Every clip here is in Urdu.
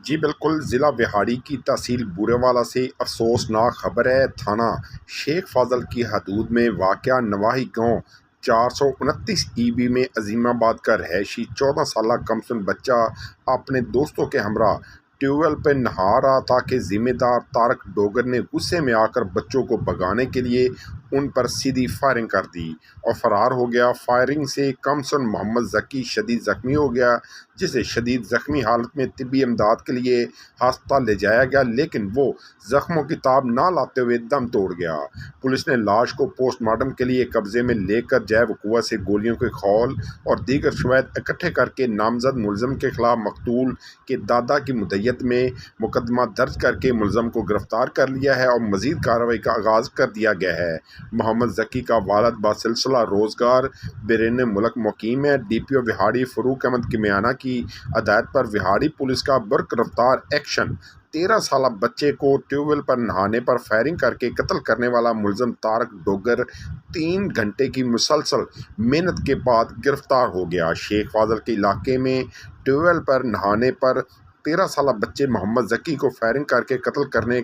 جی بالکل، ضلع وہاڑی کی تحصیل بورے والا سے افسوسناک خبر ہے۔ تھانہ شیخ فاضل کی حدود میں واقع نواحی گاؤں 429 میں عظیم آباد کا رہائشی 14 سالہ کمسن بچہ اپنے دوستوں کے ہمراہ ٹیوب ویل پہ نہا رہا تھا کہ ذمہ دار طارق ڈوگر نے غصے میں آ کر بچوں کو بھگانے کے لیے ان پر سیدھی فائرنگ کر دی اور فرار ہو گیا۔ فائرنگ سے کمسن محمد ذکی شدید زخمی ہو گیا، جسے شدید زخمی حالت میں طبی امداد کے لیے ہسپتال لے جایا گیا، لیکن وہ زخموں کی تاب نہ لاتے ہوئے دم توڑ گیا۔ پولیس نے لاش کو پوسٹ مارٹم کے لیے قبضے میں لے کر جائے وقوع سے گولیوں کے خول اور دیگر شواہد اکٹھے کر کے نامزد ملزم کے خلاف مقتول کے دادا کی مدعیت میں مقدمہ درج کر کے ملزم کو گرفتار کر لیا ہے اور مزید کارروائی کا آغاز کر دیا گیا ہے۔ محمد ذکی کا والد بسلسلہ روزگار بیرون ملک مقیم ہے۔ ڈی پی او وہاڑی فاروق احمد کمیانہ کی ہدایت پر وہاڑی پولیس کا برق رفتار ایکشن 13 سالہ بچے کو ٹیوب ویل پر نہانے پر فائرنگ کر کے قتل کرنے والا ملزم طارق ڈوگر 3 گھنٹے کی مسلسل محنت کے بعد گرفتار ہو گیا۔ شیخ فاضل کے علاقے میں ٹیوب ویل پر نہانے پر 13 سالہ بچے محمد ذکی کو فائرنگ کر کے قتل کرنے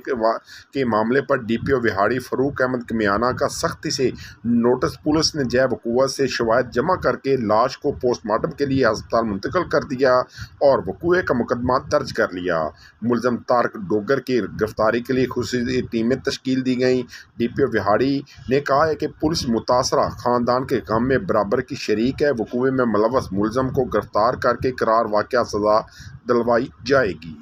کے معاملے پر ڈی پی او وہاڑی فاروق احمد کمیانہ کا سختی سے نوٹس۔ پولیس نے جائے وقوع سے شواہد جمع کر کے لاش کو پوسٹ مارٹم کے لیے ہسپتال منتقل کر دیا اور وقوع کا مقدمہ درج کر لیا۔ ملزم طارق ڈوگر کی گرفتاری کے لیے خصوصی ٹیمیں تشکیل دی گئیں۔ ڈی پی او وہاڑی نے کہا ہے کہ پولیس متاثرہ خاندان کے غم میں برابر کی شریک ہے۔ وقوع میں ملوث ملزم کو گرفتار کر کے قرار واقعہ سزا دلوائی جائے گی۔